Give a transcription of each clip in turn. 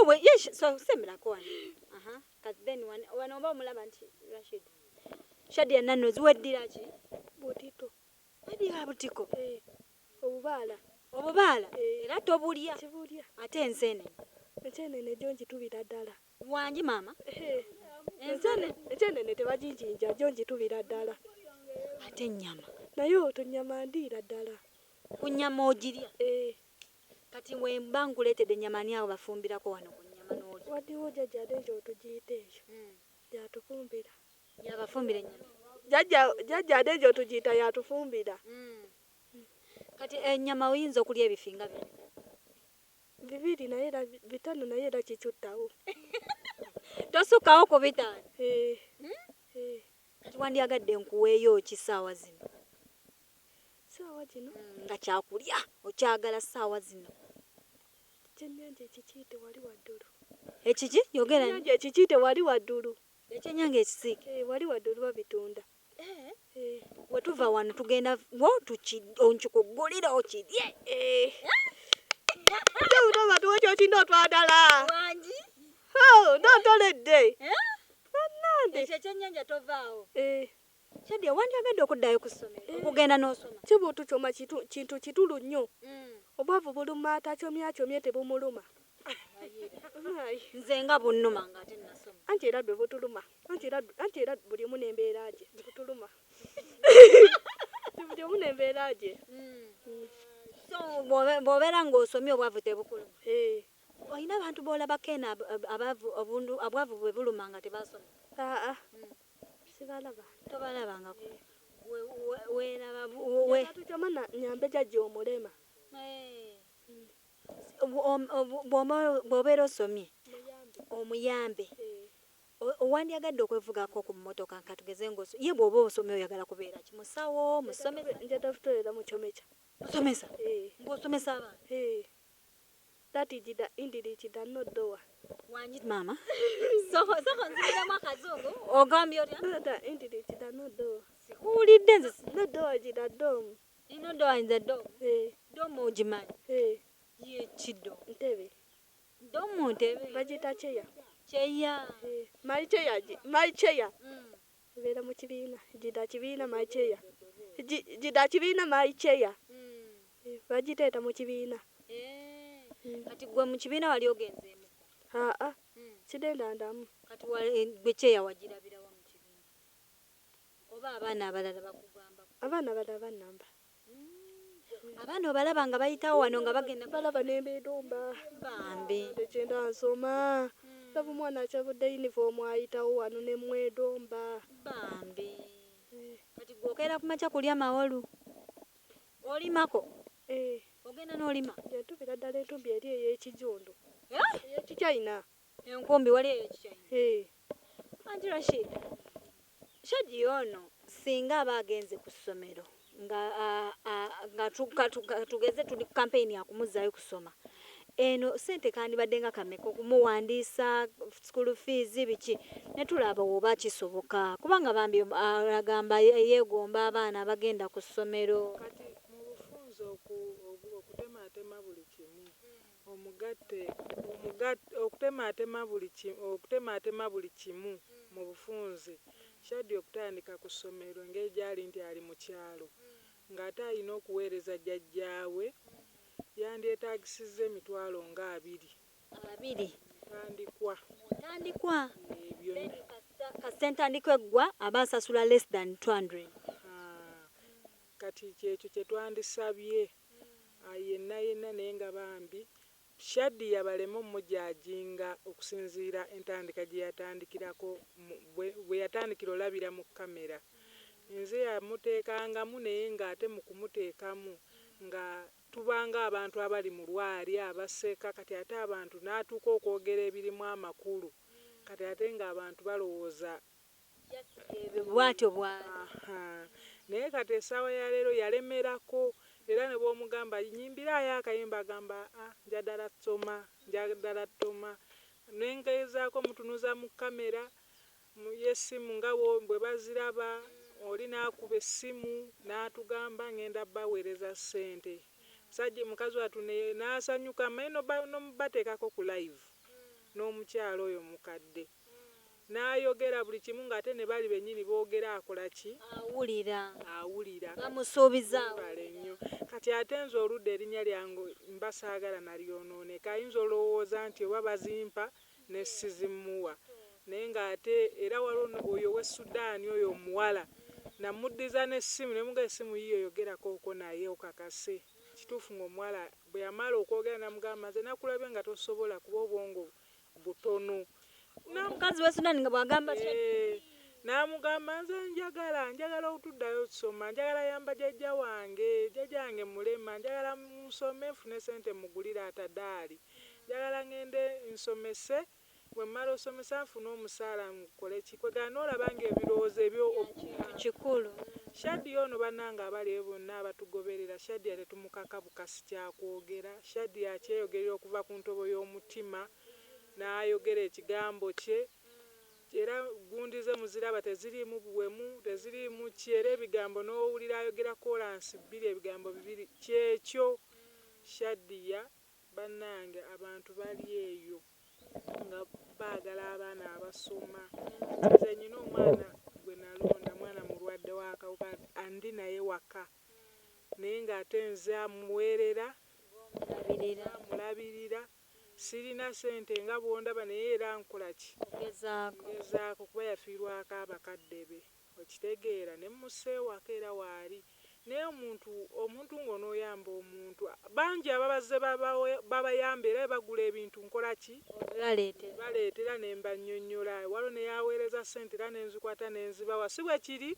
we yesh so semera ko aha kati then wanaomba mulaba nti Rashid Shadia nano ziweddira ki butiko weddira butiko obubaala era tobulya kibulya ate ensenene jonji tubira ddala wangi mama ensenene tebagijinja jonji tubira ddala ate ennyama nayo tonyama ndira ddala kunyama ogirya kati wemba nguleetedde ennyama ani awo bafumbirako wano ku nnyama n'oli wadiwo jjajja adenje otugiyita eyo yatufumbira yabafumbira ennyama jjajja adenje otugiyita yatufumbira kati ennyama oyinza okulya ebifinga bibiri naye era bitano naye era kikyuttawo tosukawo ku bitaano kati wandyagadde nkuweeyo ki ssaawa zino nga kyakulya okyagala ssaawa zino ekyennyanja ekikiyite wali waddulu ekiki yogera ekyennyanja ekikiyite wali waddulu ekyennyanja ekisiike wali waddulu babitunda we tuva wano tugenda wo onkikuggulira okirye tewutaba tuwekyo kino twadala wangi nontoledde ekyo ekyennyanja tovaawo Shadia wandyagadde okuddayo ku ssomero okugenda n'osoma kibuutu kyoma kintu kitulu nnyo obwavu buluma atakyomyakyomye tebumuluma nze nga bunnuma nga ate nasoma anti era bwe butuluma anti era buli omu n'embeera gye butuluma buli omu n'embeera gye so bw'obeera ng'osomye obwavu tebukuluma olina abantu b'olabako eno obwavu bwe buluma nga tebasoma sibalaba tobalabangako tukyoma nyambe jjajja omulema bw'obeera osomye omuyambe owandyagadde okwevugako ku mmotoka nka tugeze ye bw'oba osomye oyagala kubeera ki musawo musomesa nja tafutolera mu kyomekya musomesa ng'osomesa abaana that is the English that not doa wangi mama soko nziramu akazungu ogambye otya that English that not doa sikuwulidde nze not doa jida dom ino doa nze dom dom ogimanyi ye kido ntebe dom ntebe bagita cheya my cheya vera mu kibiina jida kibiina my cheya jida kibiina my cheya bagiteeta mu kibiina kati gwe mu kibiina wali ogenzeemu kidenda ndamu kati gwe kyeya wagirabirawo mu kibiina oba abaana abalala bakugambako abaana abalala bannamba abaana obalaba nga bayitawo wano nga bagenda balaba n'embeedomba bambi tekyenda nsoma laba omwana akyabudde yunifoomu ayitawo wano ne mwedomba bambi kati gwe okeera kumakya kulya mawolu olimako ogenda n'olima yatubira ddala entumbi eri ey'ekijondo ey'ekichina enkumbi wali ey'ekichina anti Rashid Shadi ono singa aba agenze ku ssomero nga tugeze tuli campaign ya kumuzaayo kusoma eno sente kandibadde nga kameka okumuwandiisa school fees biki ne tulaba oba kisoboka kubanga bambi agamba yeegomba abaana abagenda ku ssomero kati mu bufunze okutematema buli kimu okutematema buli kimu mu bufunze Shadi okutandika ku ssomero ngeri gyali nti ali mu kyalo ng'ate alina okuweereza jjajjaawe yandyetaagisiza emitwalo nga 2 tandikwa kasente eggwa aba asasula less than 200 kati kyekyo kye twandisabye yenna naye nga bambi Shadi yabalemu omujajinga okusinziira entandika gye yatandikirako bwe yatandikira olabira mu kamera nze yamuteekangamu naye ng'ate mu kumuteekamu nga tubanga abantu abali mu lwali abaseka kati ate abantu n'atuuka okwogera ebirimu amakulu kati ate ng'abantu balowooza bwatyo naye kati essaawa ya leero yalemerako era ne bw'omugamba nyimbirayo akayimba agamba njagala ttoma nengezaako mutunuza mu kamera yessimu nga bwe baziraba oli n'akuba essimu n'atugamba ngenda baweereza ssente sajja mukazi watu n'asanyuka maino bateekako ku live n'omukyala oyo mukadde n'ayogera buli kimu ng'ate ne bali bennyini boogera akola ki awulira bamusuubiza bale nnyo kati ate nze oludda erinnya lyange mba saagala nalyonooneka ayinza olowooza nti oba bazimpa ne sizimuwa naye ng'ate era waliwo oyo we Sudaani oyo omuwala namuddiza n'essimu ne muga essimu yiyo yogerako okwo naye okakase kituufu ng'omuwala bwe yamala okwogera namugamba nze nakulabye nga tosobola kuba obwongo butono omukazi we Sudaani nga bw'agamba n'amugamba nze njagala otuddayo okusoma njagala yamba jjajja wange mulema njagala nsome nfune sente mugulire atadaali njagala ngende nsomese bwe mmala osomesa nfune omusaala mukole kikwegana n'olaba ng'ebirowoozo ebyo kikulu Shadiya ono bannange abali bonna abatugoberera Shadiya tetumukaka bukasi kyakwogera Shadiya akyeyogerera okuva ku ntobo y'omutima n'ayogera ekigambo kye era gundi ze muziraba teziriimu buwemu teziriimu kyera ebigambo n'owulira ayogera kolansi bbiri ebigambo bibiri kyekyo Shadiya bannange abantu bali eyo nga baagala abaana abasoma nze nyina omwana gwe nalonda mwana mulwadde w'akawuka andi naye waka naye ng'ate nze amuweerera amulabirira sirina sente nga bwondaba naye era nkola ki ngezaako kuba yafiirwako abakadde be okitegeera ne museewaka era waali naye omuntu ng'onooyamba omuntu bangi ababaze babayamba era bagula ebintu nkola ki baleetera ne mbannyonnyola waliwo ne yaweereza sente era ne nzikwata ne nzibawa si bwe kiri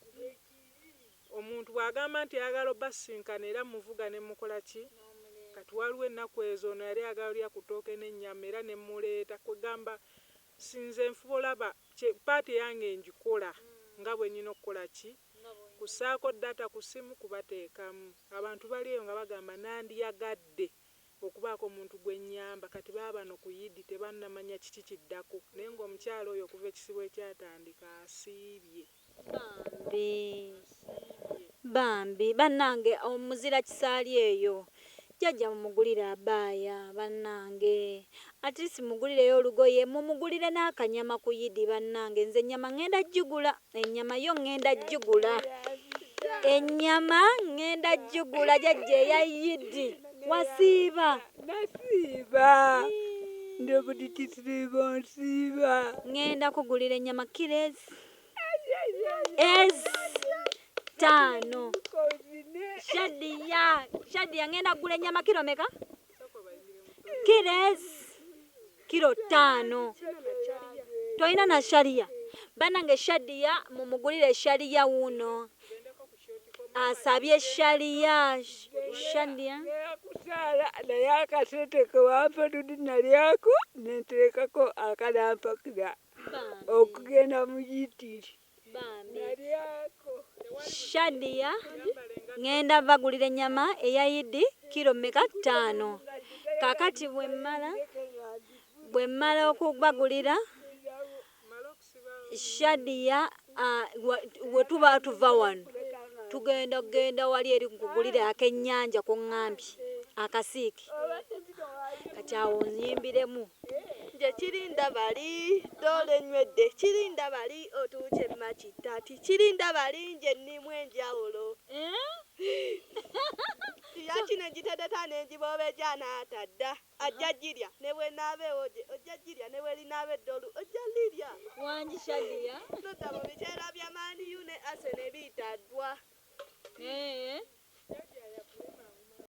omuntu bw'agamba nti ayagala obbasinkana era muvuga ne mukola ki kati waliwo ennaku ezo ono yali agalya ku ttooke n'ennyama era ne muleeta kwegamba sinze nfuba olaba paati yange njikola nga bwe nnina okukola ki kusaako data ku ssimu kubateekamu abantu bali eyo nga bagamba nandiyagadde okubaako omuntu gwe nnyamba kati baba bano ku Yidi tebannamanya kiki kiddako naye ng'omukyala oyo okuva ekisibo ekyatandika asiibye bambi bannange omuzira kisaali eyo jjajja mumugulire abaaya bannange ate simugulireyo olugoye mumugulire n'akanyama ku Yidi bannange nze ennyama ŋŋenda jjugula ennyama yo ŋŋenda jjugula ennyama ŋŋenda jjugula jjajja eya Yidi wasiiba nasiiba ndobuditisiiba nsiiba ŋŋenda kugulira ennyama kilezi ttaano Shadiya ŋŋenda kugula ennyama kiro meka kilezi kiro 5 toyina na Shaliya bannange Shadiya mumugulire Shaliya wuno asabye Shadiya kusaala naye akasente ke wampa tudi nalyako nenteekako akanampakira okugenda mu Yitiri nalyako Shadiya ŋŋenda bagulira ennyama eya Yidi kiro meka 5 kakati bwe mmala okubagulira Shadiya we tuba tuva wano tugenda wali eri nkugulire akennyanja kuŋŋambye akasiiki kati awo nyimbiremu nje kirinda bali dole nywedde kirinda bali otuuke makitati kirinda bali nje nnimu enjawulo yakino ngitedeta nenjiboba ejanaatadda ajja girya ne bwe naabeewo ojja girya ne bwe linaabe eddolu ojja lirya wangi Shadiya nodda mu biseera